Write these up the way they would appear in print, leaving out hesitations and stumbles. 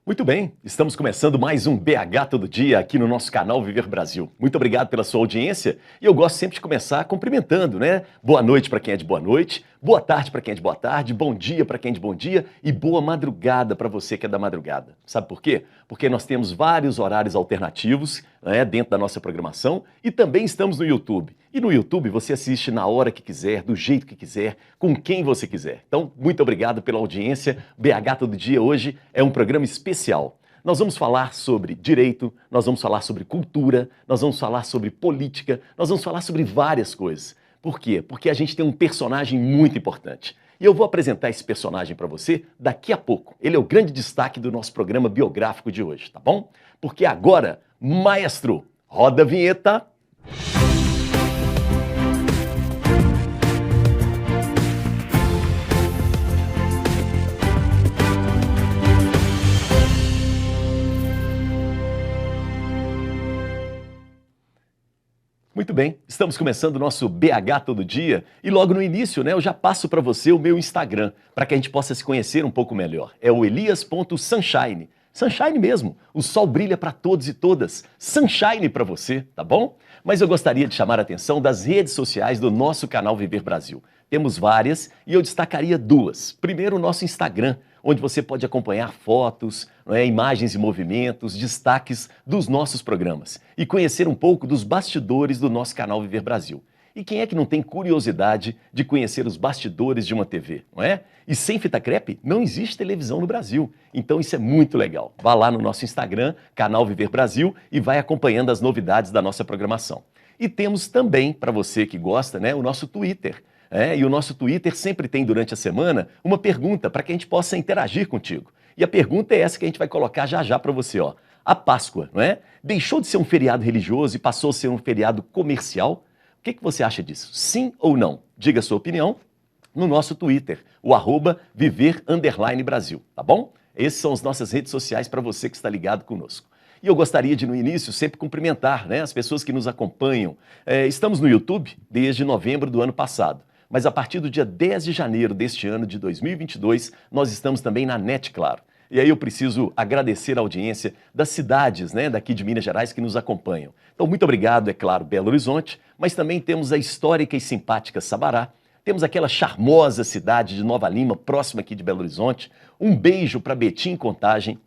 Muito bem, estamos começando mais um BH Todo Dia aqui no nosso canal Viver Brasil. Muito obrigado pela sua audiência e eu gosto sempre de começar cumprimentando, né? Boa noite para quem é de boa noite, boa tarde para quem é de boa tarde, bom dia para quem é de bom dia e boa madrugada para você que é da madrugada. Sabe por quê? Porque nós temos vários horários alternativos, né, dentro da nossa programação e também estamos no YouTube. E no YouTube você assiste na hora que quiser, do jeito que quiser, com quem você quiser. Então, muito obrigado pela audiência. BH Todo Dia hoje é um programa especial. Nós vamos falar sobre direito, nós vamos falar sobre cultura, nós vamos falar sobre política, nós vamos falar sobre várias coisas. Por quê? Porque a gente tem um personagem muito importante. E eu vou apresentar esse personagem para você daqui a pouco. Ele é o grande destaque do nosso programa biográfico de hoje, tá bom? Porque agora, maestro, roda a vinheta. Muito bem, estamos começando o nosso BH Todo Dia e logo no início, né, eu já passo para você o meu Instagram, para que a gente possa se conhecer um pouco melhor. É o elias.sunshine. Sunshine mesmo, o sol brilha para todos e todas. Sunshine para você, tá bom? Mas eu gostaria de chamar a atenção das redes sociais do nosso canal Viver Brasil. Temos várias e eu destacaria duas. Primeiro, o nosso Instagram, onde você pode acompanhar fotos, imagens e movimentos, destaques dos nossos programas e conhecer um pouco dos bastidores do nosso canal Viver Brasil. E quem é que não tem curiosidade de conhecer os bastidores de uma TV, não é? E sem fita crepe, não existe televisão no Brasil. Então isso é muito legal. Vá lá no nosso Instagram, canal Viver Brasil, e vai acompanhando as novidades da nossa programação. E temos também, para você que gosta, né, o nosso Twitter. E o nosso Twitter sempre tem, durante a semana, uma pergunta para que a gente possa interagir contigo. E a pergunta é essa que a gente vai colocar já já para você, ó. A Páscoa, não é? Deixou de ser um feriado religioso e passou a ser um feriado comercial? O que você acha disso? Sim ou não? Diga a sua opinião no nosso Twitter, o @viver_Brasil, tá bom? Essas são as nossas redes sociais para você que está ligado conosco. E eu gostaria de, no início, sempre cumprimentar, né, as pessoas que nos acompanham. Estamos no YouTube desde novembro do ano passado. Mas a partir do dia 10 de janeiro deste ano de 2022, nós estamos também na NET Claro. E aí eu preciso agradecer a audiência das cidades, né, daqui de Minas Gerais que nos acompanham. Então, muito obrigado, é claro, Belo Horizonte, mas também temos a histórica e simpática Sabará, temos aquela charmosa cidade de Nova Lima, próxima aqui de Belo Horizonte. Um beijo para Betim e Contagem,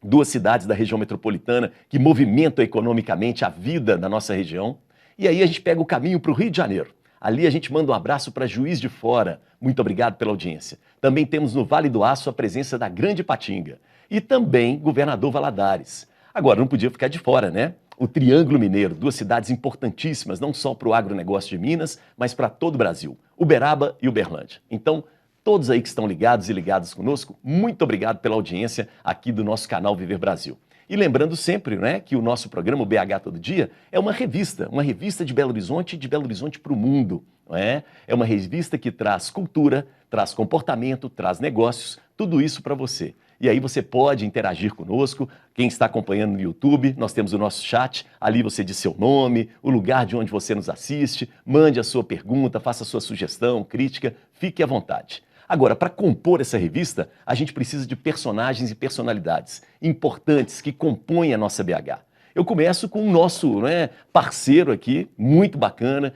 duas cidades da região metropolitana que movimentam economicamente a vida da nossa região. E aí a gente pega o caminho para o Rio de Janeiro. Ali a gente manda um abraço para Juiz de Fora. Muito obrigado pela audiência. Também temos no Vale do Aço a presença da Grande Patinga. E também Governador Valadares. Agora, não podia ficar de fora, né? O Triângulo Mineiro, duas cidades importantíssimas, não só para o agronegócio de Minas, mas para todo o Brasil. Uberaba e Uberlândia. Então, todos aí que estão ligados e ligadas conosco, muito obrigado pela audiência aqui do nosso canal Viver Brasil. E lembrando sempre, né, que o nosso programa, o BH Todo Dia, é uma revista de Belo Horizonte e de Belo Horizonte para o mundo. Não é? É uma revista que traz cultura, traz comportamento, traz negócios, tudo isso para você. E aí você pode interagir conosco, quem está acompanhando no YouTube, nós temos o nosso chat, ali você diz seu nome, o lugar de onde você nos assiste, mande a sua pergunta, faça a sua sugestão, crítica, fique à vontade. Agora, para compor essa revista, a gente precisa de personagens e personalidades importantes que compõem a nossa BH. Eu começo com o nosso, parceiro aqui, muito bacana,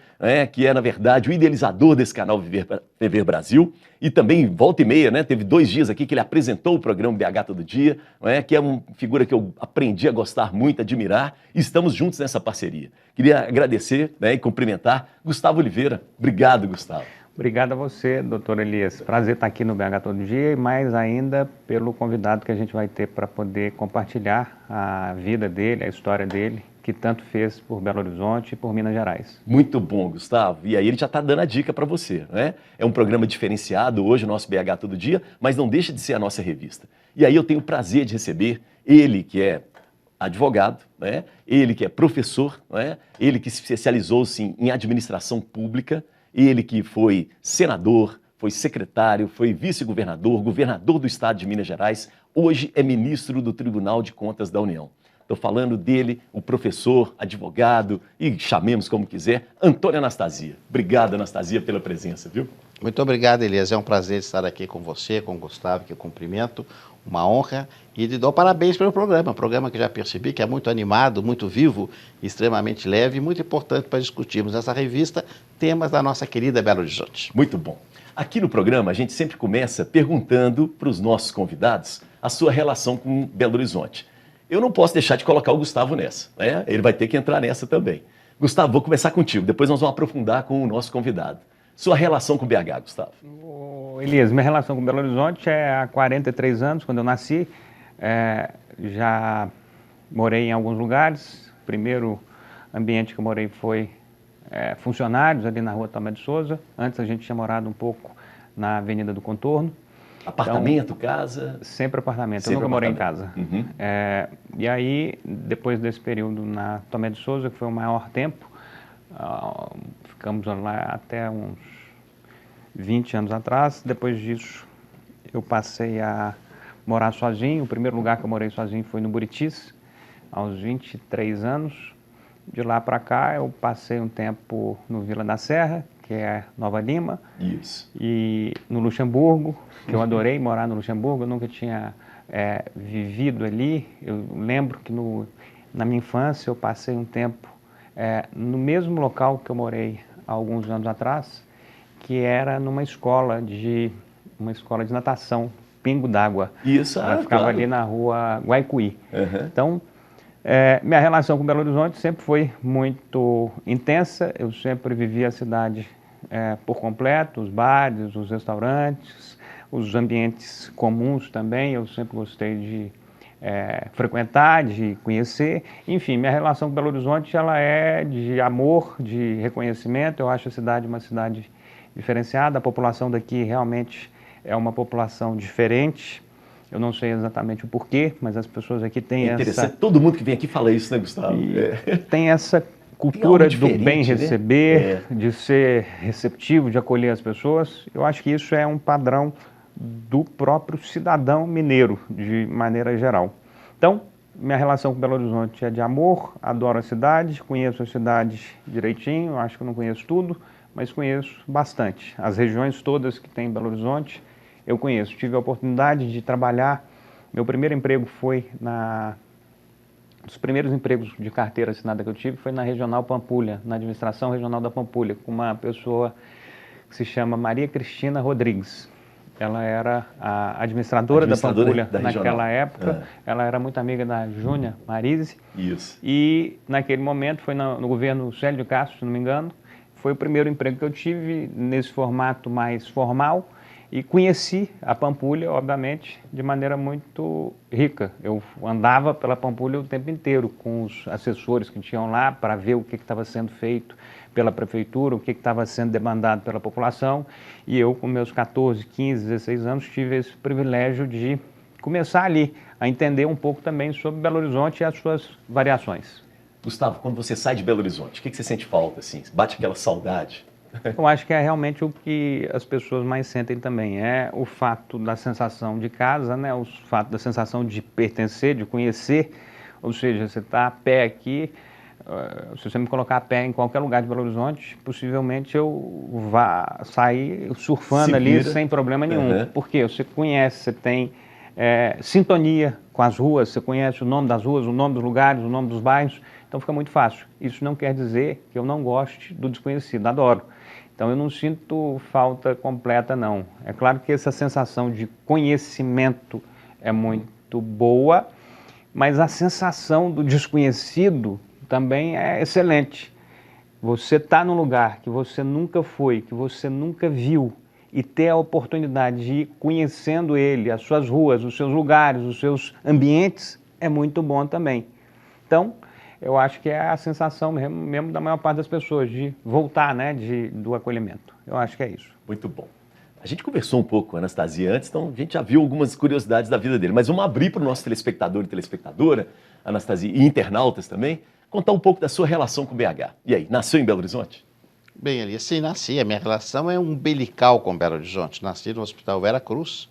que é, na verdade, o idealizador desse canal Viver Brasil. E também, volta e meia, teve 2 dias aqui que ele apresentou o programa BH Todo Dia, que é uma figura que eu aprendi a gostar muito, admirar, e estamos juntos nessa parceria. Queria agradecer e cumprimentar Gustavo Oliveira. Obrigado, Gustavo. Obrigado a você, doutor Elias. Prazer estar aqui no BH Todo Dia e mais ainda pelo convidado que a gente vai ter para poder compartilhar a vida dele, a história dele, que tanto fez por Belo Horizonte e por Minas Gerais. Muito bom, Gustavo. E aí ele já está dando a dica para você, né? É um programa diferenciado hoje, o nosso BH Todo Dia, mas não deixa de ser a nossa revista. E aí eu tenho o prazer de receber ele, que é advogado, ele que é professor, ele que se especializou-se em administração pública, ele que foi senador, foi secretário, foi vice-governador, governador do estado de Minas Gerais, hoje é ministro do Tribunal de Contas da União. Estou falando dele, o professor, advogado e chamemos como quiser, Antônio Anastasia. Obrigado, Anastasia, pela presença, viu? Muito obrigado, Elias. É um prazer estar aqui com você, com o Gustavo, que eu cumprimento. Uma honra e lhe dou parabéns pelo programa. Um programa que já percebi que é muito animado, muito vivo, extremamente leve e muito importante para discutirmos nessa revista temas da nossa querida Belo Horizonte. Muito bom. Aqui no programa a gente sempre começa perguntando para os nossos convidados a sua relação com Belo Horizonte. Eu não posso deixar de colocar o Gustavo nessa, né? Ele vai ter que entrar nessa também. Gustavo, vou começar contigo, depois nós vamos aprofundar com o nosso convidado. Sua relação com BH, Gustavo? Elias, minha relação com Belo Horizonte é há 43 anos, quando eu nasci. Já morei em alguns lugares. O primeiro ambiente que eu morei foi funcionários, ali na rua Tomé de Souza. Antes a gente tinha morado um pouco na Avenida do Contorno. Apartamento, então, casa? Sempre apartamento, sempre eu nunca morei em apartamento. casa. Uhum. E aí, depois desse período na Tomé de Souza, que foi o maior tempo, ficamos lá até uns 20 anos atrás. Depois disso, eu passei a morar sozinho. O primeiro lugar que eu morei sozinho foi no Buritis, aos 23 anos. De lá para cá, eu passei um tempo no Vila da Serra, que é Nova Lima. Isso. E no Luxemburgo, que eu adorei morar no Luxemburgo. Eu nunca tinha vivido ali. Eu lembro que na minha infância eu passei um tempo no mesmo local que eu morei há alguns anos atrás, que era numa escola de natação, Pingo d'Água. Isso, ela ficava claro. ali na rua Guaicuí. Uhum. Então, minha relação com Belo Horizonte sempre foi muito intensa. Eu sempre vivi a cidade por completo, os bares, os restaurantes, os ambientes comuns também. Eu sempre gostei de frequentar, de conhecer. Enfim, minha relação com Belo Horizonte ela é de amor, de reconhecimento. Eu acho a cidade uma cidade diferenciada. A população daqui realmente é uma população diferente. Eu não sei exatamente o porquê, mas as pessoas aqui têm interessante. Todo mundo que vem aqui fala isso, né, Gustavo? Tem essa cultura do bem receber, né? de ser receptivo, de acolher as pessoas. Eu acho que isso é um padrão do próprio cidadão mineiro, de maneira geral. Então, minha relação com Belo Horizonte é de amor, adoro a cidade, conheço a cidade direitinho, acho que eu não conheço tudo, mas conheço bastante. As regiões todas que tem em Belo Horizonte, eu conheço. Tive a oportunidade de trabalhar, meu primeiro emprego foi os primeiros empregos de carteira assinada que eu tive foi na Regional Pampulha, na administração regional da Pampulha, com uma pessoa que se chama Maria Cristina Rodrigues. Ela era a administradora da Pampulha naquela época. Ela era muito amiga da Júnia Marise. Isso. E naquele momento, foi no governo Célio de Castro, se não me engano, foi o primeiro emprego que eu tive nesse formato mais formal. E conheci a Pampulha, obviamente, de maneira muito rica. Eu andava pela Pampulha o tempo inteiro com os assessores que tinham lá para ver o que estava sendo feito pela prefeitura, o que estava sendo demandado pela população. E eu, com meus 14, 15, 16 anos, tive esse privilégio de começar ali a entender um pouco também sobre Belo Horizonte e as suas variações. Gustavo, quando você sai de Belo Horizonte, o que você sente falta, assim? Bate aquela saudade? Eu acho que é realmente o que as pessoas mais sentem também, é o fato da sensação de casa, né? O fato da sensação de pertencer, de conhecer, ou seja, você está a pé aqui, se você me colocar a pé em qualquer lugar de Belo Horizonte, possivelmente eu vá sair surfando ali sem problema nenhum, porque você conhece, você tem sintonia com as ruas, você conhece o nome das ruas, o nome dos lugares, o nome dos bairros, então fica muito fácil. Isso não quer dizer que eu não goste do desconhecido, adoro. Então eu não sinto falta completa, não. É claro que essa sensação de conhecimento é muito boa, mas a sensação do desconhecido também é excelente. Você está num lugar que você nunca foi, que você nunca viu, e ter a oportunidade de ir conhecendo ele, as suas ruas, os seus lugares, os seus ambientes, é muito bom também. Então, eu acho que é a sensação mesmo da maior parte das pessoas, de voltar, né, do acolhimento. Eu acho que é isso. Muito bom. A gente conversou um pouco com a Anastasia antes, então a gente já viu algumas curiosidades da vida dele, mas vamos abrir para o nosso telespectador e telespectadora, Anastasia, e internautas também, contar um pouco da sua relação com o BH. E aí, nasceu em Belo Horizonte? Bem, ali, sim, nasci. A minha relação é umbilical com Belo Horizonte. Nasci no Hospital Vera Cruz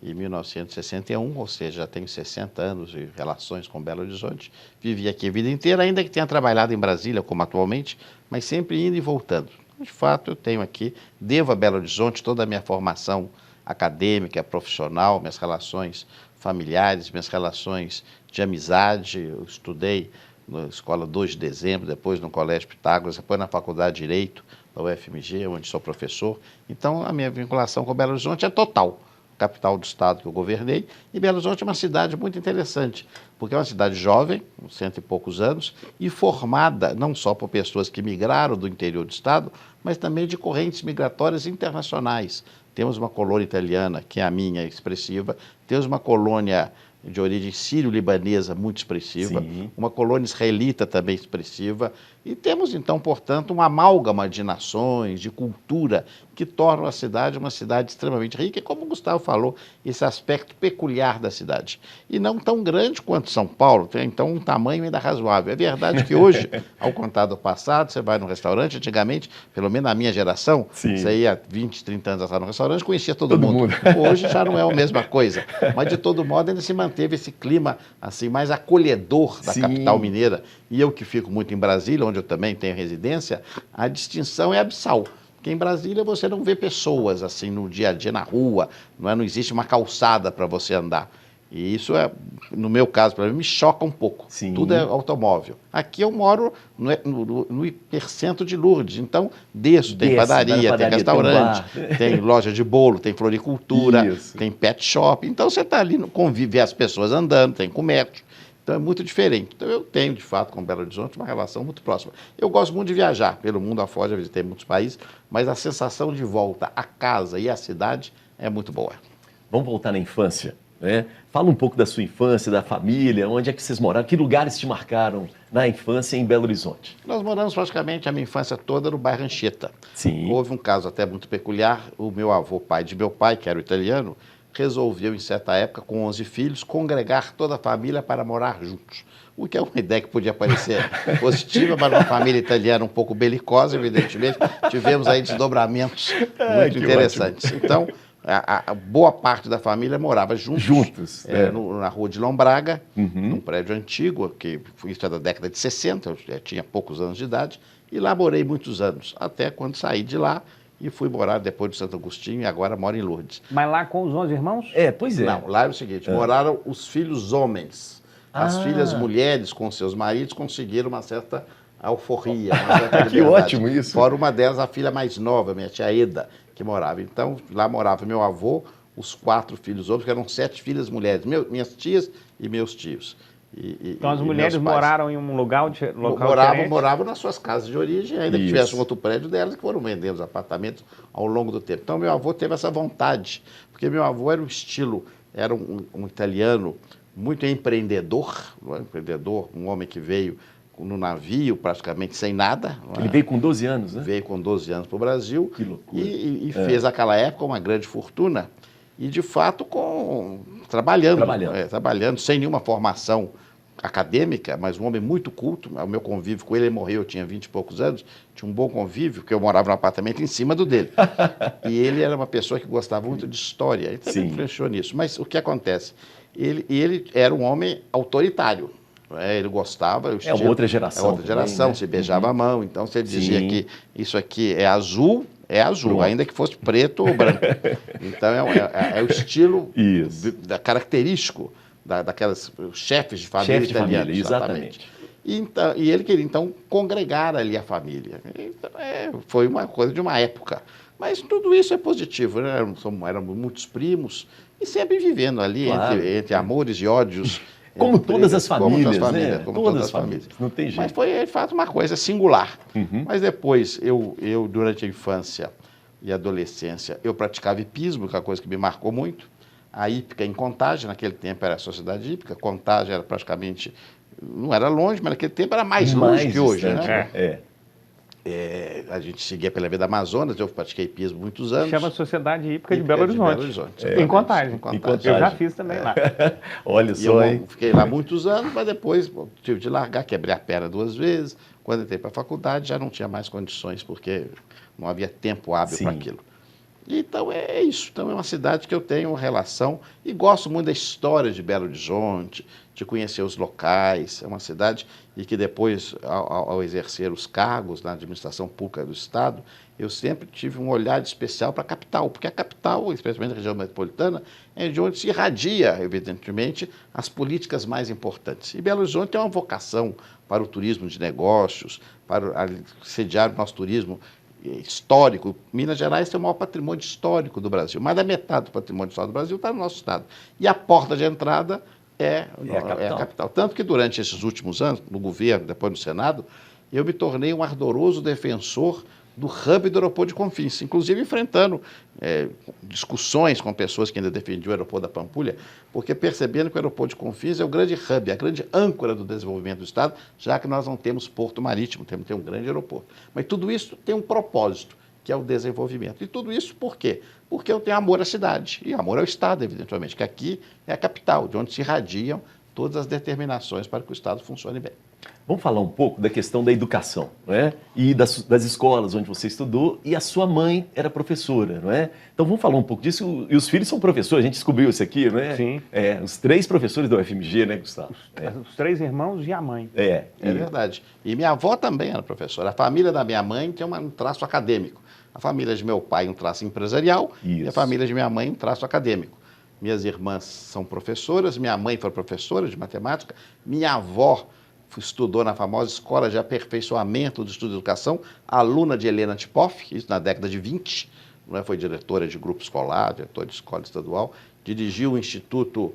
em 1961, ou seja, já tenho 60 anos de relações com Belo Horizonte. Vivi aqui a vida inteira, ainda que tenha trabalhado em Brasília, como atualmente, mas sempre indo e voltando. De fato, eu tenho aqui, devo a Belo Horizonte toda a minha formação acadêmica, profissional, minhas relações familiares, minhas relações de amizade. Eu estudei na Escola 2 de Dezembro, depois no Colégio Pitágoras, depois na Faculdade de Direito da UFMG, onde sou professor. Então, a minha vinculação com Belo Horizonte é total. Capital do estado que eu governei, e Belo Horizonte é uma cidade muito interessante, porque é uma cidade jovem, com 100 e poucos anos, e formada não só por pessoas que migraram do interior do estado, mas também de correntes migratórias internacionais. Temos uma colônia italiana, que é a minha, expressiva, temos uma colônia de origem sírio-libanesa muito expressiva, Sim. uma colônia israelita também expressiva, e temos então, portanto, uma amálgama de nações, de cultura, que torna a cidade uma cidade extremamente rica, e como o Gustavo falou, esse aspecto peculiar da cidade. E não tão grande quanto São Paulo, tem então um tamanho ainda razoável. É verdade que hoje, ao contar do passado, você vai num restaurante, antigamente, pelo menos na minha geração, Sim. você ia 20, 30 anos atrás no restaurante, conhecia todo mundo. Hoje já não é a mesma coisa, mas de todo modo ainda se manteve esse clima assim mais acolhedor da Sim. capital mineira. E eu que fico muito em Brasília, onde eu também tenho residência, a distinção é abissal. Porque em Brasília você não vê pessoas assim no dia a dia na rua, não existe uma calçada para você andar. E isso, no meu caso, para mim, me choca um pouco. Sim. Tudo é automóvel. Aqui eu moro no hipercentro de Lourdes, então desço, tem padaria, tem restaurante, tem loja de bolo, tem floricultura, Isso. tem pet shop. Então você está ali, convive as pessoas andando, tem comércio. Então é muito diferente. Então eu tenho, de fato, com Belo Horizonte uma relação muito próxima. Eu gosto muito de viajar pelo mundo afora, já visitei muitos países, mas a sensação de volta à casa e à cidade é muito boa. Vamos voltar na infância, né? Fala um pouco da sua infância, da família, onde é que vocês moraram, que lugares te marcaram na infância em Belo Horizonte? Nós moramos praticamente a minha infância toda no bairro Anchieta. Sim. Houve um caso até muito peculiar, o meu avô, pai de meu pai, que era o italiano, resolveu, em certa época, com 11 filhos, congregar toda a família para morar juntos. O que é uma ideia que podia parecer positiva, mas uma família italiana um pouco belicosa, evidentemente. Tivemos aí desdobramentos muito interessantes. Ótimo. Então, a boa parte da família morava juntos. Na rua de Lombraga, num prédio antigo, que isso é da década de 60, eu já tinha poucos anos de idade, e lá morei muitos anos, até quando saí de lá, e fui morar depois de Santo Agostinho e agora moro em Lourdes. Mas lá com os 11 irmãos? Pois é. Não, lá é o seguinte, moraram os filhos homens. As filhas mulheres com seus maridos conseguiram uma certa alforria, uma certa Que liberdade. ótimo isso. Fora uma delas, a filha mais nova, minha tia Eda, que morava. Então, lá morava meu avô, os 4 filhos homens, que eram 7 filhas mulheres, minhas tias e meus tios. Então as mulheres moraram em um local diferente? Moravam nas suas casas de origem, ainda que tivesse um outro prédio delas, que foram vendendo os apartamentos ao longo do tempo. Então meu avô teve essa vontade, porque meu avô era um estilo, era um italiano muito empreendedor, um homem que veio no navio praticamente sem nada. Ele veio com 12 anos, né? Veio com 12 anos para o Brasil. Que loucura. E fez naquela época uma grande fortuna e de fato trabalhando sem nenhuma formação acadêmica, mas um homem muito culto. O meu convívio com ele morreu, eu tinha 20 e poucos anos, tinha um bom convívio, porque eu morava num apartamento em cima do dele. E ele era uma pessoa que gostava muito de história, ele também influenciou nisso. Mas o que acontece? Ele era um homem autoritário. Ele gostava... É uma outra geração. É outra geração, né? Se beijava a mão, então você dizia que isso aqui é azul, Pronto. Ainda que fosse preto ou branco. Então é o estilo característico daquelas chefes de família italianos. Exatamente. E ele queria, então, congregar ali a família. Então, foi uma coisa de uma época. Mas tudo isso é positivo, né? Éramos muitos primos e sempre vivendo ali entre amores e ódios. Como todas as famílias, né? Como todas as famílias. Não tem jeito. Mas foi, de fato, uma coisa singular. Mas depois, eu, durante a infância e adolescência, eu praticava hipismo, que é uma coisa que me marcou muito. A hípica em Contagem, naquele tempo era a Sociedade Hípica. Contagem era praticamente... Não era longe, mas naquele tempo era mais longe que hoje, né? A gente seguia pela Via da Amazonas, eu pratiquei hipismo muitos anos. Chama Sociedade Hípica de Belo Horizonte. Em Contagem. Eu já fiz também lá. Olha só, hein? Fiquei lá muitos anos, mas depois tive de largar, quebrei a perna 2 vezes. Quando entrei para a faculdade já não tinha mais condições, porque não havia tempo hábil para aquilo. Então é isso. Então é uma cidade que eu tenho relação e gosto muito da história de Belo Horizonte, de conhecer os locais. É uma cidade e que depois, ao exercer os cargos na administração pública do Estado, eu sempre tive um olhar especial para a capital, porque a capital, especialmente a região metropolitana, é de onde se irradia, evidentemente, as políticas mais importantes. E Belo Horizonte tem uma vocação para o turismo de negócios, para sediar o nosso turismo histórico. Minas Gerais tem o maior patrimônio histórico do Brasil. Mais da metade do patrimônio histórico do Brasil está no nosso estado. E a porta de entrada é a capital. Tanto que durante esses últimos anos, no governo, depois no Senado, eu me tornei um ardoroso defensor do hub do aeroporto de Confins, inclusive enfrentando discussões com pessoas que ainda defendiam o aeroporto da Pampulha, porque percebendo que o aeroporto de Confins é o grande hub, a grande âncora do desenvolvimento do Estado, já que nós não temos porto marítimo, temos que ter um grande aeroporto. Mas tudo isso tem um propósito, que é o desenvolvimento. E tudo isso por quê? Porque eu tenho amor à cidade e amor ao Estado, evidentemente, que aqui é a capital, de onde se irradiam todas as determinações para que o Estado funcione bem. Vamos falar um pouco da questão da educação, não é? E das escolas onde você estudou, e a sua mãe era professora, não é? Então vamos falar um pouco disso. E os filhos são professores, a gente descobriu isso aqui, não é? Sim. Os 3 professores da UFMG, né, Gustavo? Os 3 irmãos e a mãe. É verdade. E minha avó também era professora. A família da minha mãe tem um traço acadêmico. A família de meu pai um traço empresarial e a família de minha mãe um traço acadêmico. Minhas irmãs são professoras, minha mãe foi professora de matemática, minha avó estudou na famosa Escola de Aperfeiçoamento do Estudo de Educação, aluna de Helena Tipoff, isso na década de 20, não é? Foi diretora de grupo escolar, diretora de escola estadual, dirigiu o Instituto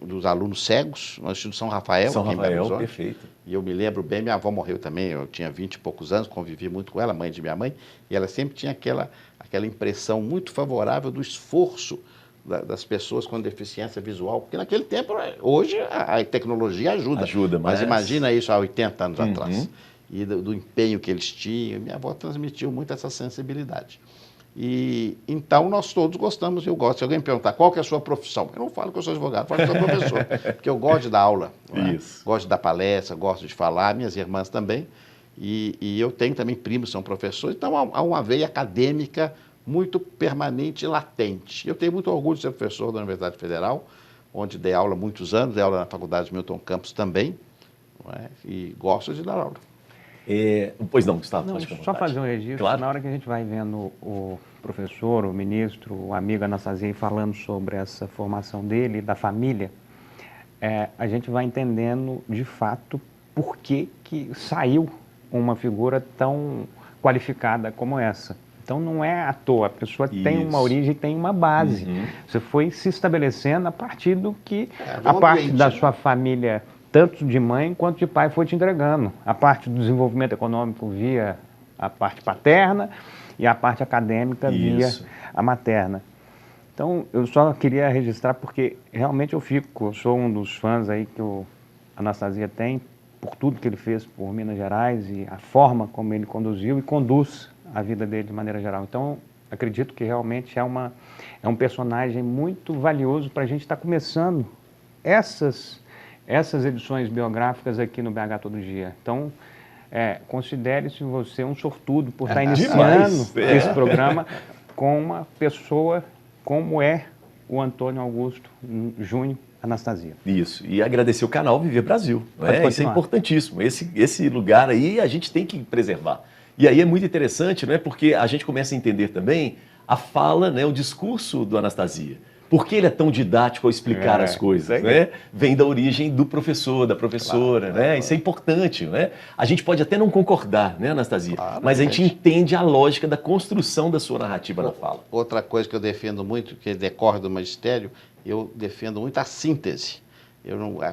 dos Alunos Cegos, no Instituto São Rafael. São Rafael, perfeito. E eu me lembro bem, minha avó morreu também, eu tinha 20 e poucos anos, convivi muito com ela, mãe de minha mãe, e ela sempre tinha aquela impressão muito favorável do esforço das pessoas com deficiência visual, porque naquele tempo, hoje a tecnologia ajuda, mas imagina isso há 80 anos atrás, e do empenho que eles tinham. Minha avó transmitiu muito essa sensibilidade. E então nós todos gostamos, eu gosto. Se alguém me perguntar qual que é a sua profissão, eu não falo que eu sou advogado, eu falo que eu sou professor, porque eu gosto de dar aula, gosto de dar palestra, gosto de falar, minhas irmãs também, e eu tenho também primos que são professores, então há uma veia acadêmica muito permanente e latente. Eu tenho muito orgulho de ser professor da Universidade Federal, onde dei aula há muitos anos, dei aula na Faculdade de Milton Campos também, não é? E gosto de dar aula. Pois não, Gustavo, não, pode ficar à só vontade. fazer um registro, Claro. Na hora que a gente vai vendo o professor, o ministro, o amigo Anastasia falando sobre essa formação dele, da família, a gente vai entendendo de fato por que saiu uma figura tão qualificada como essa. Então não é à toa, a pessoa tem uma origem, tem uma base. Você foi se estabelecendo a partir do que a parte da sua família, tanto de mãe quanto de pai, foi te entregando. A parte do desenvolvimento econômico via a parte paterna e a parte acadêmica via a materna. Então eu só queria registrar porque realmente eu sou um dos fãs aí que o Anastasia tem, por tudo que ele fez por Minas Gerais e a forma como ele conduziu e conduz a vida dele de maneira geral. Então, acredito que realmente é um personagem muito valioso para a gente estar começando essas edições biográficas aqui no BH Todo Dia. Então, considere-se você um sortudo por estar iniciando esse programa com uma pessoa como é o Antônio Augusto Júnior Anastasia. Isso, e agradecer o canal Viver Brasil. Isso é importantíssimo. Esse lugar aí a gente tem que preservar. E aí é muito interessante, não é? Porque a gente começa a entender também a fala, né, o discurso do Anastasia. Por que ele é tão didático ao explicar as coisas? Né? Vem da origem do professor, da professora, né? Isso é importante, né? A gente pode até não concordar, né, Anastasia? Mas a gente entende a lógica da construção da sua narrativa na fala. Outra coisa que eu defendo muito, que decorre do magistério, eu defendo muito a síntese.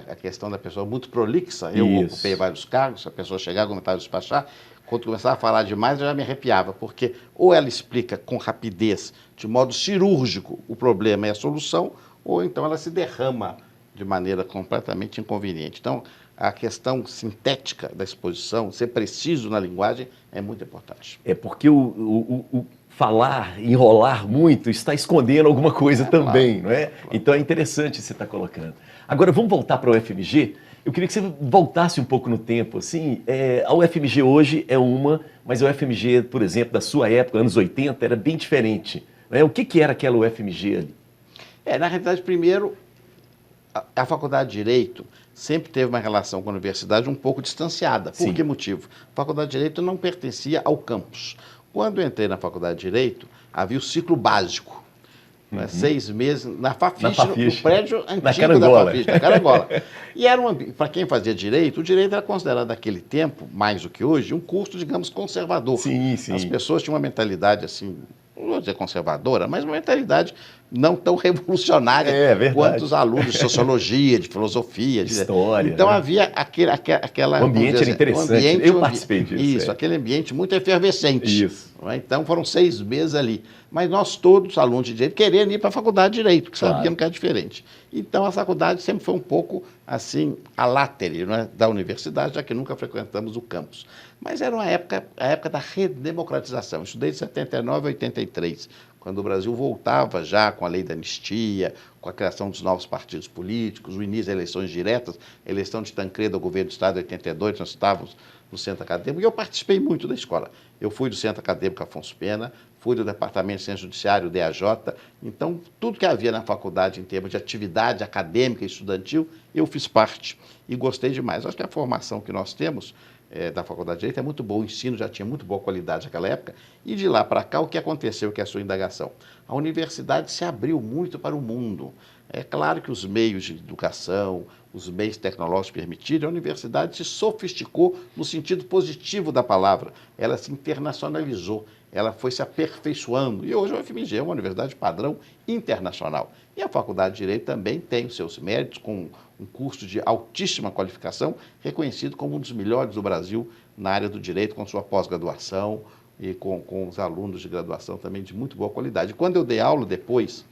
A questão da pessoa muito prolixa, eu ocupei vários cargos, a pessoa chegar, comentar, despachar, quando começava a falar demais, eu já me arrepiava, porque ou ela explica com rapidez, de modo cirúrgico, o problema e a solução, ou então ela se derrama de maneira completamente inconveniente. Então, a questão sintética da exposição, ser preciso na linguagem, é muito importante. É porque o falar, enrolar muito, está escondendo alguma coisa também, não é? Então é interessante você estar colocando. Agora, vamos voltar para o UFMG. Eu queria que você voltasse um pouco no tempo, assim, a UFMG hoje é uma, mas a UFMG, por exemplo, da sua época, anos 80, era bem diferente, né? O que era aquela UFMG ali? Na realidade, primeiro, a Faculdade de Direito sempre teve uma relação com a universidade um pouco distanciada. Por Sim. que motivo? A Faculdade de Direito não pertencia ao campus. Quando eu entrei na Faculdade de Direito, havia o ciclo básico. Né? 6 meses na Fafiche, no prédio antigo da Fafiche, na Carangola. E era para quem fazia direito, o direito era considerado naquele tempo, mais do que hoje, um curso, digamos, conservador. Sim, sim. As pessoas tinham uma mentalidade assim, não vou dizer conservadora, mas uma mentalidade não tão revolucionária quanto os alunos de sociologia, de filosofia, de história. Então havia aquela... O ambiente era interessante, eu participei disso. Isso, aquele ambiente muito efervescente. Isso. Então foram 6 meses ali. Mas nós todos, alunos de Direito, querendo ir para a Faculdade de Direito, porque sabíamos que era diferente. Então a faculdade sempre foi um pouco assim, a látere, né, da universidade, já que nunca frequentamos o campus. Mas era a época da redemocratização. Eu estudei de 79 a 83, quando o Brasil voltava já com a lei da anistia, com a criação dos novos partidos políticos, o início das eleições diretas, a eleição de Tancredo ao governo do Estado em 82, nós estávamos no Centro Acadêmico, e eu participei muito da escola. Eu fui do Centro Acadêmico Afonso Pena, fui do Departamento de Ciência Judiciária, o DAJ, então tudo que havia na faculdade em termos de atividade acadêmica e estudantil, eu fiz parte e gostei demais. Acho que a formação que nós temos da Faculdade de Direito é muito boa, o ensino já tinha muito boa qualidade naquela época, e de lá para cá o que aconteceu, que é a sua indagação? A universidade se abriu muito para o mundo. É claro que os meios de educação, os meios tecnológicos permitiram, a universidade se sofisticou no sentido positivo da palavra, ela se internacionalizou, ela foi se aperfeiçoando, e hoje a UFMG é uma universidade padrão internacional. E a Faculdade de Direito também tem os seus méritos, com um curso de altíssima qualificação, reconhecido como um dos melhores do Brasil na área do direito, com sua pós-graduação e com os alunos de graduação também de muito boa qualidade. Quando eu dei aula depois,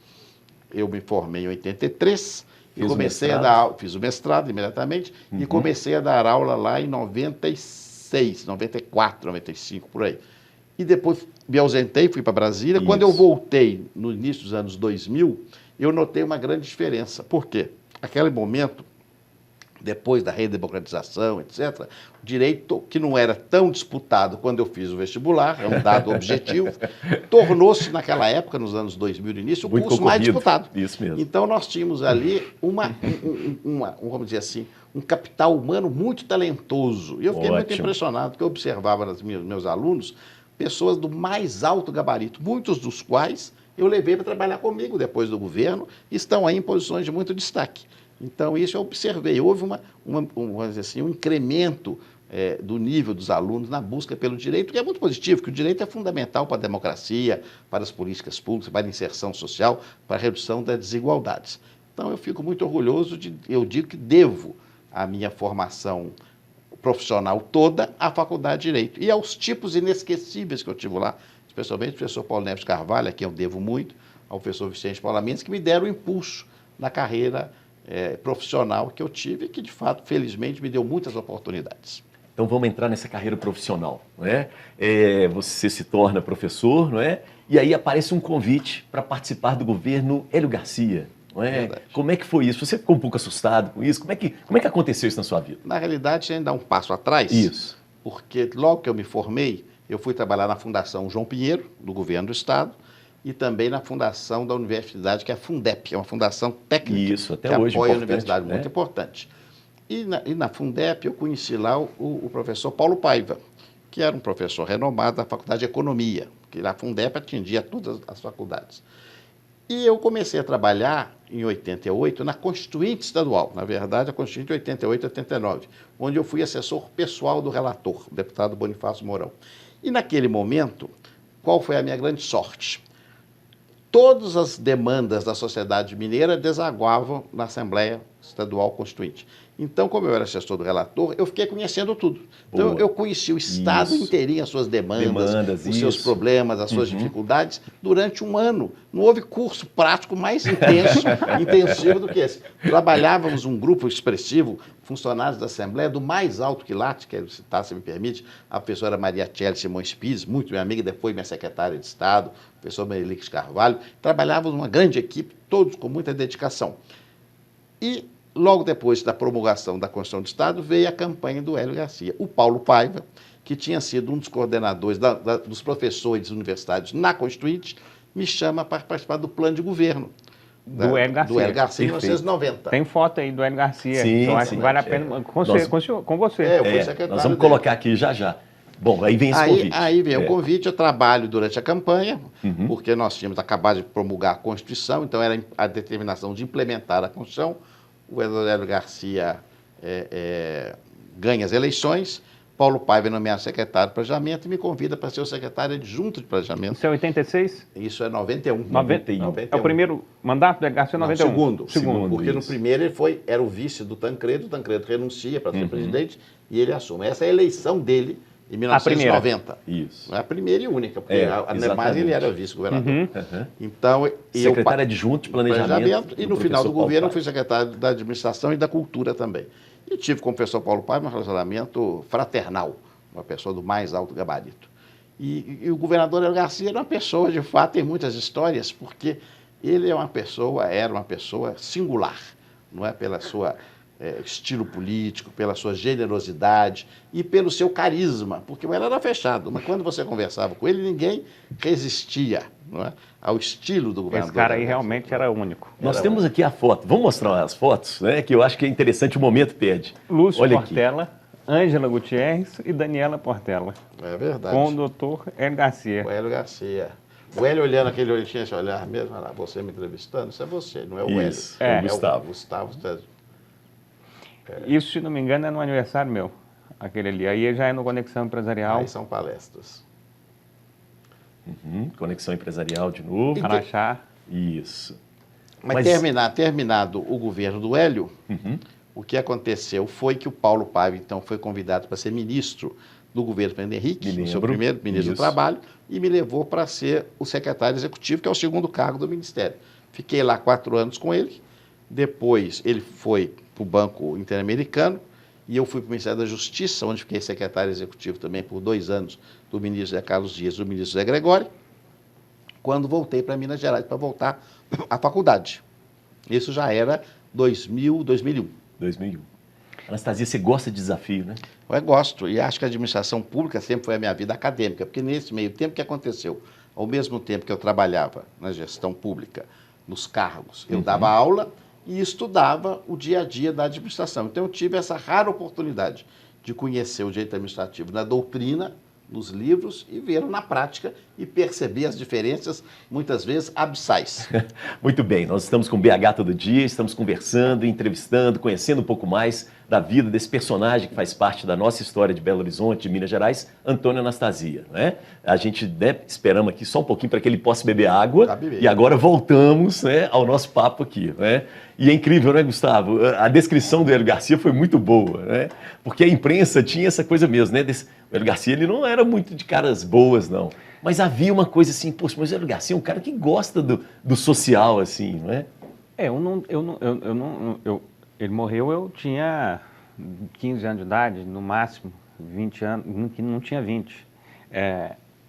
eu me formei em 83 e comecei a dar aula, fiz o mestrado imediatamente, e comecei a dar aula lá em 96, 94, 95, por aí. E depois me ausentei, fui para Brasília. Isso. Quando eu voltei, no início dos anos 2000, eu notei uma grande diferença. Por quê? Naquele momento, depois da redemocratização, etc., o direito, que não era tão disputado quando eu fiz o vestibular, é um dado objetivo, tornou-se, naquela época, nos anos 2000, no início, o curso mais disputado. Isso mesmo. Então, nós tínhamos ali vamos dizer assim, um capital humano muito talentoso. E eu fiquei muito impressionado, porque eu observava nos meus alunos pessoas do mais alto gabarito, muitos dos quais eu levei para trabalhar comigo depois do governo, e estão aí em posições de muito destaque. Então, isso eu observei. Houve vamos dizer assim, um incremento do nível dos alunos na busca pelo direito, que é muito positivo, porque o direito é fundamental para a democracia, para as políticas públicas, para a inserção social, para a redução das desigualdades. Então, eu fico muito orgulhoso eu digo que devo a minha formação profissional toda à Faculdade de Direito e aos tipos inesquecíveis que eu tive lá, especialmente o professor Paulo Neves Carvalho, a quem eu devo muito, ao professor Vicente Paula Mendes, que me deram o impulso na carreira profissional que eu tive e que, de fato, felizmente, me deu muitas oportunidades. Então vamos entrar nessa carreira profissional, não é? Você se torna professor, não é? E aí aparece um convite para participar do governo Hélio Garcia. Não é? Verdade. Como é que foi isso? Você ficou um pouco assustado com isso? Como é que aconteceu isso na sua vida? Na realidade, você ainda dá um passo atrás. Isso. Porque logo que eu me formei, eu fui trabalhar na Fundação João Pinheiro, do Governo do Estado, e também na fundação da universidade, que é a Fundep, é uma fundação técnica. Isso, até que hoje apoia a importante, universidade, né? Muito importante. E na Fundep eu conheci lá o professor Paulo Paiva, que era um professor renomado da Faculdade de Economia, que a Fundep atendia todas as faculdades. E eu comecei a trabalhar em 88 na Constituinte Estadual, na verdade a Constituinte 88 e 89, onde eu fui assessor pessoal do relator, o deputado Bonifácio Mourão. E naquele momento, qual foi a minha grande sorte? Todas as demandas da sociedade mineira desaguavam na Assembleia Estadual Constituinte. Então, como eu era assessor do relator, eu fiquei conhecendo tudo. Então, eu conheci o Estado inteirinho, as suas demandas os seus problemas, as suas dificuldades, durante um ano. Não houve curso prático mais intensivo do que esse. Trabalhávamos um grupo expressivo, funcionários da Assembleia, do mais alto quilate, quero citar, se me permite, a professora Maria Tchelle Simões Pires, muito minha amiga, depois minha secretária de Estado, o professor Meirelles Carvalho. Trabalhávamos uma grande equipe, todos com muita dedicação. E logo depois da promulgação da Constituição do Estado, veio a campanha do Hélio Garcia. O Paulo Paiva, que tinha sido um dos coordenadores dos professores universitários na Constituinte, me chama para participar do plano de governo. Do Hélio Garcia. Do Hélio Garcia, em 1990. Tem foto aí do Hélio Garcia. Sim, eu acho sim, que vale a pena com você. Eu fui secretário nós vamos dele. colocar aqui já já. Bom, aí vem esse convite. Aí vem o convite, eu trabalho durante a campanha, porque nós tínhamos acabado de promulgar a Constituição, então era a determinação de implementar a Constituição. O Hélio Garcia ganha as eleições, Paulo Paiva é nomeado secretário de Planejamento e me convida para ser o secretário adjunto de Planejamento. Isso é 86? Isso é 91. 91. É o primeiro mandato do Hélio Garcia, 91? Segundo, porque isso. no primeiro ele era o vice do Tancredo, o Tancredo renuncia para ser presidente e ele assume. Essa é a eleição dele em 1990. Isso. Não é a primeira e única, porque mais ele era vice-governador. Então, secretário adjunto de Planejamento. E no final do governo eu fui secretário da Administração e da Cultura também. E tive com o professor Paulo Paiva um relacionamento fraternal, uma pessoa do mais alto gabarito. E o governador Hélio Garcia era uma pessoa, de fato, tem muitas histórias, porque ele era uma pessoa singular, não é pela sua estilo político, pela sua generosidade e pelo seu carisma, porque o Hélio era fechado, mas quando você conversava com ele, ninguém resistia, não é, ao estilo do governador. Esse cara aí realmente era único. Nós temos aqui a foto. Vamos mostrar as fotos, né? Que eu acho que é interessante, o momento pede. Lúcio Olha Portela, aqui. Ângela Gutierrez e Daniela Portela. É verdade. Com o doutor Hélio Garcia. O Hélio Garcia. O Hélio olhando aquele olhinho, esse olhar mesmo, olha lá, você me entrevistando, isso é você, não é o Hélio. É o Gustavo. O Gustavo. Isso, se não me engano, é no aniversário meu, aquele ali. Aí já é no Conexão Empresarial. Aí são palestras. Conexão Empresarial de novo. Araxá. Isso. Mas terminado o governo do Hélio, o que aconteceu foi que o Paulo Paiva, então, foi convidado para ser ministro do governo Fernando Henrique, seu primeiro ministro do Trabalho, e me levou para ser o secretário executivo, que é o segundo cargo do Ministério. Fiquei lá 4 anos com ele, depois ele foi para o Banco Interamericano, e eu fui para o Ministério da Justiça, onde fiquei secretário executivo também por 2 anos, do ministro José Carlos Dias e do ministro José Gregório, quando voltei para Minas Gerais, para voltar à faculdade. Isso já era 2001. 2001. Anastasia, você gosta de desafio, né? Eu gosto, e acho que a administração pública sempre foi a minha vida acadêmica, porque nesse meio tempo que aconteceu, ao mesmo tempo que eu trabalhava na gestão pública, nos cargos, eu dava aula e estudava o dia a dia da administração. Então eu tive essa rara oportunidade de conhecer o direito administrativo na doutrina, nos livros, e ver na prática e perceber as diferenças, muitas vezes abissais. Muito bem, nós estamos com o BH todo dia, estamos conversando, entrevistando, conhecendo um pouco mais da vida desse personagem que faz parte da nossa história de Belo Horizonte, de Minas Gerais, Antônio Anastasia, né? A gente esperamos aqui só um pouquinho para que ele possa beber água, e agora voltamos, né, ao nosso papo aqui, né? E é incrível, né, Gustavo? A descrição do Hélio Garcia foi muito boa, né? Porque a imprensa tinha essa coisa mesmo, né? O Hélio Garcia, ele não era muito de caras boas, não. Mas havia uma coisa assim, poxa, mas o Hélio Garcia é um cara que gosta do social, assim, não é? Ele morreu, eu tinha 15 anos de idade, no máximo, 20 anos, não tinha 20,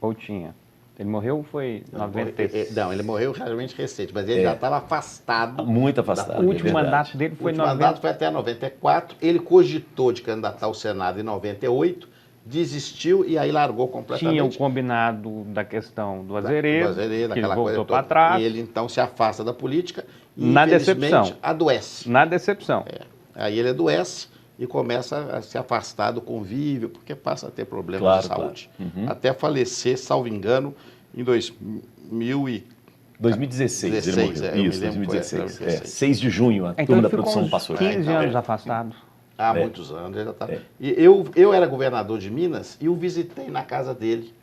ou tinha. Ele morreu foi em 96. Não, ele morreu realmente recente, mas ele já estava afastado. Muito afastado. O último mandato dele foi em 90. O último mandato foi até 94. Ele cogitou de candidatar ao Senado em 98, desistiu e aí largou completamente. Tinha o combinado da questão do Azeredo, que ele voltou para trás. E ele então se afasta da política e na decepção adoece. Na decepção. Aí ele adoece e começa a se afastar do convívio, porque passa a ter problemas de saúde. Até falecer, salvo engano, em 2016 ele morreu. Isso, 2016. 6 de junho, a turma da produção passou. 15 anos afastado. Há muitos anos, ele já está. E eu era governador de Minas e o visitei na casa dele,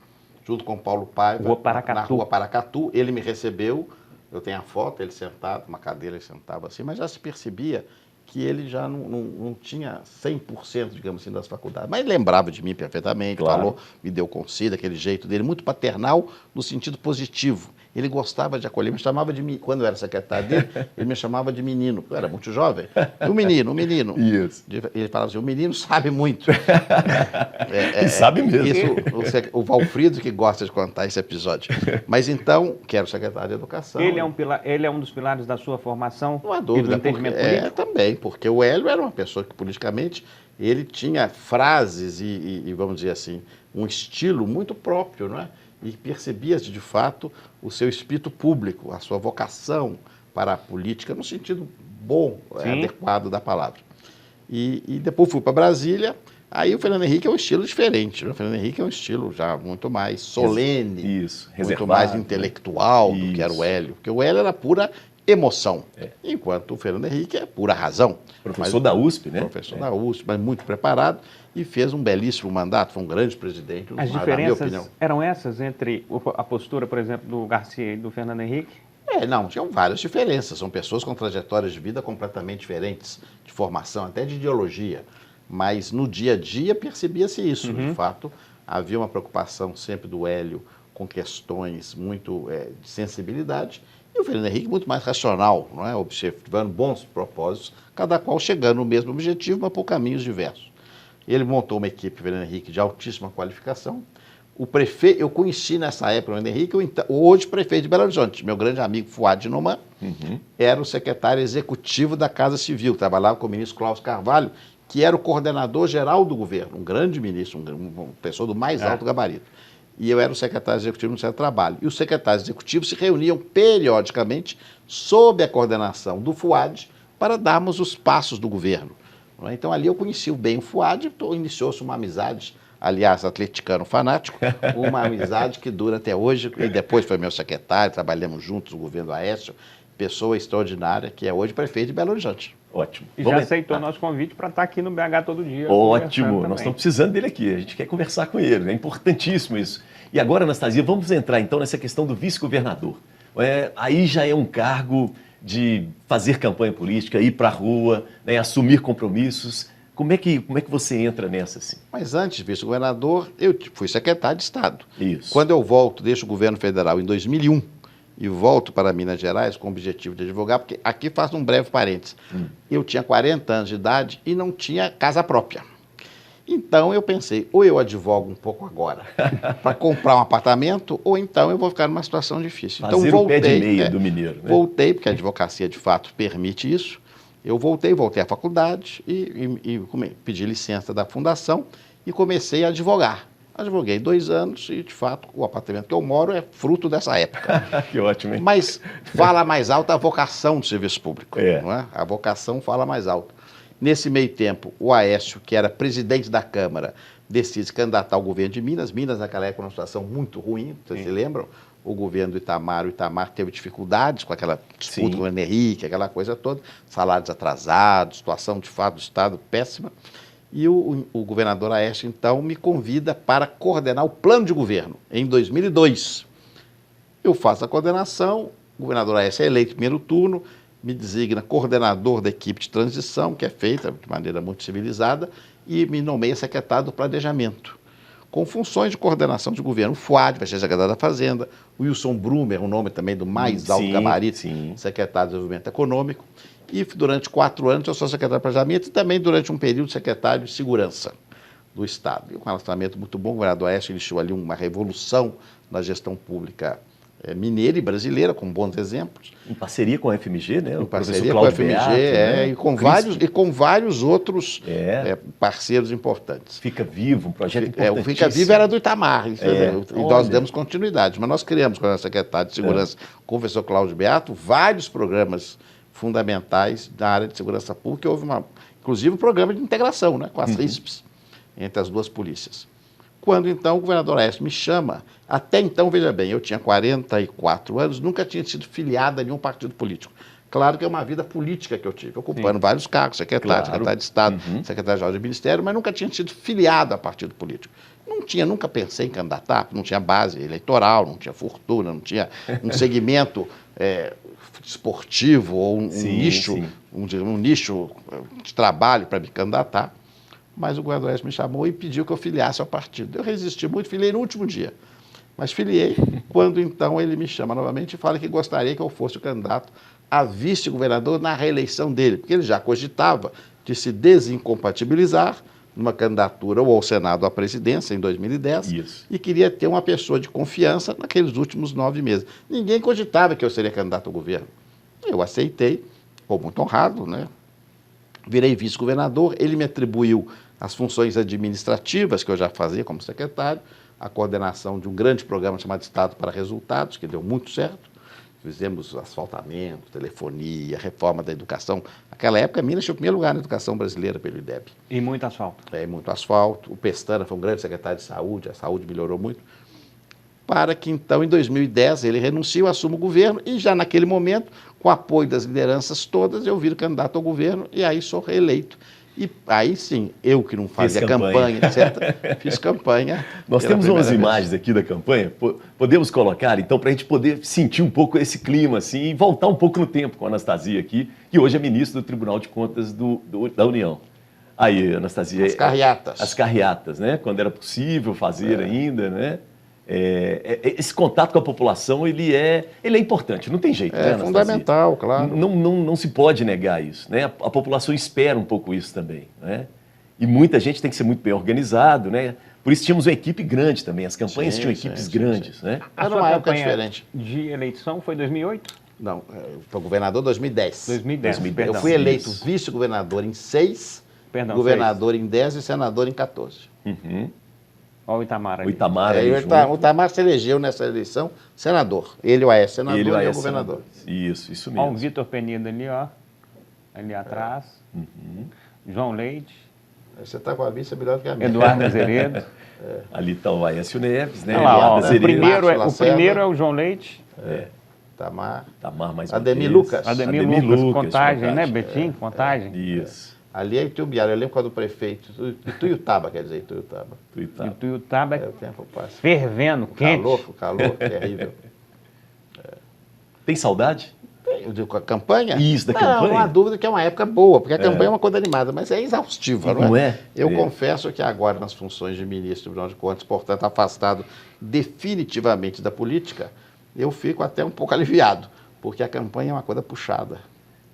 junto com Paulo Paiva, na Rua Paracatu. Ele me recebeu, eu tenho a foto, ele sentado, uma cadeira, ele sentava assim, mas já se percebia que ele já não tinha 100%, digamos assim, das faculdades. Mas ele lembrava de mim perfeitamente, falou, me deu conselho, aquele jeito dele, muito paternal no sentido positivo. Ele gostava de acolher, me chamava de menino. Quando eu era secretário dele, ele me chamava de menino. Eu era muito jovem. O menino, o menino. Isso. Ele falava assim, o menino sabe muito. E sabe mesmo. Isso, o Valfrido que gosta de contar esse episódio. Mas então, que era o secretário de Educação. Ele é um dos pilares da sua formação? Não há dúvida. E do entendimento político? Também, porque o Hélio era uma pessoa que politicamente ele tinha frases e vamos dizer assim, um estilo muito próprio, não é? E percebia-se, de fato, o seu espírito público, a sua vocação para a política, no sentido bom, adequado da palavra. E depois fui para Brasília, aí o Fernando Henrique é um estilo diferente, né? O Fernando Henrique é um estilo já muito mais solene, muito mais intelectual do que era o Hélio, porque o Hélio era pura emoção, enquanto o Fernando Henrique é pura razão. Professor da USP, né? Professor da USP, mas muito preparado e fez um belíssimo mandato, foi um grande presidente. As diferenças eram essas entre a postura, por exemplo, do Garcia e do Fernando Henrique? Não, tinham várias diferenças, são pessoas com trajetórias de vida completamente diferentes, de formação, até de ideologia, mas no dia a dia percebia-se isso, de fato, havia uma preocupação sempre do Hélio com questões muito de sensibilidade, e o Fernando Henrique muito mais racional, não é? Observando bons propósitos, cada qual chegando no mesmo objetivo, mas por caminhos diversos. Ele montou uma equipe, Fernando Henrique, de altíssima qualificação. O prefeito, eu conheci nessa época o Fernando Henrique, hoje prefeito de Belo Horizonte, meu grande amigo Fuad Noman, era o secretário executivo da Casa Civil, trabalhava com o ministro Cláudio Carvalho, que era o coordenador geral do governo, um grande ministro, uma pessoa do mais alto gabarito. E eu era o secretário executivo do Ministério do Trabalho. E os secretários executivos se reuniam periodicamente sob a coordenação do Fuad para darmos os passos do governo. Então ali eu conheci bem o Fuad, iniciou-se uma amizade, aliás, atleticano fanático, uma amizade que dura até hoje, e depois foi meu secretário, trabalhamos juntos no governo Aécio, pessoa extraordinária, que é hoje prefeito de Belo Horizonte. Ótimo. E já aceitou nosso convite para estar aqui no BH todo dia. Ótimo, nós estamos precisando dele aqui, a gente quer conversar com ele, é importantíssimo isso. E agora, Anastasia, vamos entrar então nessa questão do vice-governador. Aí já é um cargo de fazer campanha política, ir para a rua, né, assumir compromissos. Como é que você entra nessa, assim? Mas antes de vice-governador, eu fui secretário de Estado. Isso. Quando eu volto, deixo o governo federal em 2001 e volto para Minas Gerais com o objetivo de advogar, porque aqui faço um breve parênteses. Eu tinha 40 anos de idade e não tinha casa própria. Então eu pensei, ou eu advogo um pouco agora para comprar um apartamento, ou então eu vou ficar numa situação difícil. Fazer então voltei, o pé de meia do mineiro. Né? Voltei, porque a advocacia de fato permite isso. Eu voltei à faculdade e pedi licença da fundação e comecei a advogar. Advoguei 2 anos e, de fato, o apartamento que eu moro é fruto dessa época. Que ótimo, hein? Mas fala mais alto a vocação do serviço público. Não é? A vocação fala mais alto. Nesse meio tempo, o Aécio, que era presidente da Câmara, decide se candidatar ao governo de Minas. Minas, naquela época, uma situação muito ruim, vocês se lembram? O governo do Itamar, o Itamar teve dificuldades com aquela disputa com o Fernando Henrique, aquela coisa toda, salários atrasados, situação, de fato, do Estado péssima. E o governador Aécio, então, me convida para coordenar o plano de governo, em 2002. Eu faço a coordenação, o governador Aécio é eleito em primeiro turno, me designa coordenador da equipe de transição, que é feita de maneira muito civilizada, e me nomeia secretário do planejamento, com funções de coordenação de governo. O Fuad vai ser secretário da Fazenda, o Wilson Brumer, um nome também do mais alto gabarito, secretário de Desenvolvimento Econômico, e durante 4 anos eu sou secretário de planejamento e também durante um período secretário de segurança do Estado. E um relacionamento muito bom, o governador Aécio iniciou ali uma revolução na gestão pública mineira e brasileira, com bons exemplos. Em parceria com a FMG, né? Em parceria com a FMG, né? e com vários outros parceiros importantes. Fica Vivo, um projeto importantíssimo. O Fica Vivo era do Itamar, e nós demos continuidade. Mas nós criamos, com a secretária de Segurança, com o professor Cláudio Beato, vários programas fundamentais da área de segurança pública. Houve inclusive um programa de integração, né, com as RISPs, entre as duas polícias. Quando, então, o governador Aécio me chama, até então, veja bem, eu tinha 44 anos, nunca tinha sido filiado a nenhum partido político. Claro que é uma vida política que eu tive, ocupando vários cargos, secretário de Estado, secretário-geral de Ministério, mas nunca tinha sido filiado a partido político. Nunca pensei em candidatar, não tinha base eleitoral, não tinha fortuna, não tinha um segmento esportivo ou um nicho de trabalho para me candidatar. Mas o governador Aécio me chamou e pediu que eu filiasse ao partido. Eu resisti muito, filiei no último dia. Mas filiei quando então ele me chama novamente e fala que gostaria que eu fosse o candidato a vice-governador na reeleição dele, porque ele já cogitava de se desincompatibilizar numa candidatura ou ao Senado ou à presidência em 2010 Isso. e queria ter uma pessoa de confiança naqueles últimos 9 meses. Ninguém cogitava que eu seria candidato ao governo. Eu aceitei, estou muito honrado, né? Virei vice-governador, ele me atribuiu as funções administrativas que eu já fazia como secretário, a coordenação de um grande programa chamado Estado para Resultados, que deu muito certo. Fizemos asfaltamento, telefonia, reforma da educação. Naquela época, Minas tinha o primeiro lugar na educação brasileira pelo IDEB. E muito asfalto. Muito asfalto. O Pestana foi um grande secretário de saúde, a saúde melhorou muito. Para que, então, em 2010, ele renuncie, eu assumo o governo e já naquele momento, com o apoio das lideranças todas, eu viro candidato ao governo e aí sou reeleito. E aí sim, eu que não fazia campanha, etc., fiz campanha. Nós temos umas imagens aqui da campanha, podemos colocar, então, para a gente poder sentir um pouco esse clima, assim, e voltar um pouco no tempo com a Anastasia aqui, que hoje é ministra do Tribunal de Contas da União. Aí, Anastasia... As carreatas. As carreatas, né? Quando era possível fazer ainda, né? Esse contato com a população, ele é importante, não tem jeito, né, Anastasia? Fundamental, claro. Não se pode negar isso, né? A população espera um pouco isso também, né? E muita gente tem que ser muito bem organizado, né? Por isso tínhamos uma equipe grande também, as campanhas tinham equipes grandes, né? Era uma época diferente. De eleição foi 2008? Não, foi governador em 2010. 2010, Eu fui eleito vice-governador em 6, governador em 10 e senador em 14. Uhum. Olha o Itamar ali. O Itamar, o Itamar se elegeu nessa eleição senador. Ele o AS senador e eu governador. Isso mesmo. Olha o Vitor Penida ali, ó. Ali atrás. Uhum. João Leite. Você está com a vista melhor que a minha. Eduardo Azeredo. Ali está o Aécio Neves, né? Olha lá, ó, Azeredo. o primeiro é o João Leite. Itamar mais Ademir Lucas. Ademir Lucas, Contagem, né? Betim, Contagem. Isso. Ali é Ituiubiara, eu lembro quando o prefeito, Ituiutaba, quer dizer, Ituiutaba. Ituiutaba O tempo passa. fervendo, quente. Calor, terrível. Tem saudade? Eu digo, a campanha? Isso, da campanha? Não há dúvida que é uma época boa, porque a campanha é uma coisa animada, mas é exaustiva, não é? Não é? Eu confesso que agora, nas funções de ministro do Tribunal de Contas, portanto, afastado definitivamente da política, eu fico até um pouco aliviado, porque a campanha é uma coisa puxada.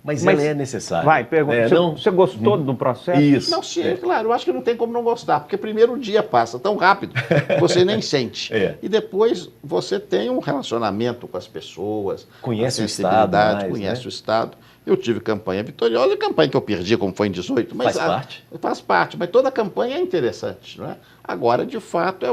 Mas ela é necessária. Vai, pergunta. Você gostou do processo? Isso. Não, sim, claro. Eu acho que não tem como não gostar, porque primeiro o dia passa tão rápido que você nem sente. E depois você tem um relacionamento com as pessoas. Conhece o Estado mais, conhece o Estado. Eu tive campanha vitoriosa e campanha que eu perdi, como foi em 18. Mas faz parte? Faz parte, mas toda campanha é interessante, não é? Agora, de fato,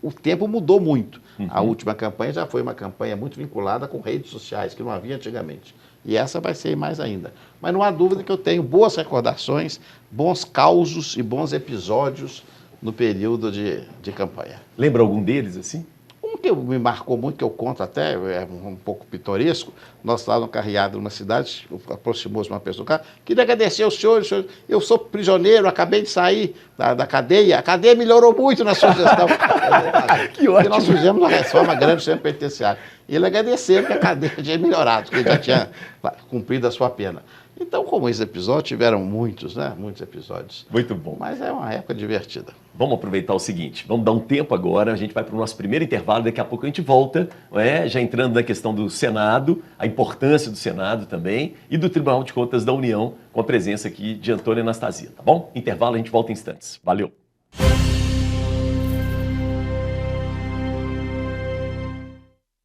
o tempo mudou muito. A última campanha já foi uma campanha muito vinculada com redes sociais, que não havia antigamente. E essa vai ser mais ainda. Mas não há dúvida que eu tenho boas recordações, bons causos e bons episódios no período de campanha. Lembra algum deles, assim? Um que me marcou muito, que eu conto até, é um pouco pitoresco, nós estávamos carreados numa cidade, aproximou-se uma pessoa do carro, queria agradecer aos senhores, eu sou prisioneiro, acabei de sair da cadeia, a cadeia melhorou muito na sua gestão. Que ótimo. E nós fizemos uma reforma grande do sistema penitenciário. E ele agradeceu que a cadeia tinha melhorado, que ele já tinha cumprido a sua pena. Então, como esse episódio, tiveram muitos, né? Muitos episódios. Muito bom. Mas é uma época divertida. Vamos aproveitar o seguinte, vamos dar um tempo agora, a gente vai para o nosso primeiro intervalo, daqui a pouco a gente volta, já entrando na questão do Senado, a importância do Senado também, e do Tribunal de Contas da União, com a presença aqui de Antônia Anastasia, tá bom? Intervalo, a gente volta em instantes. Valeu!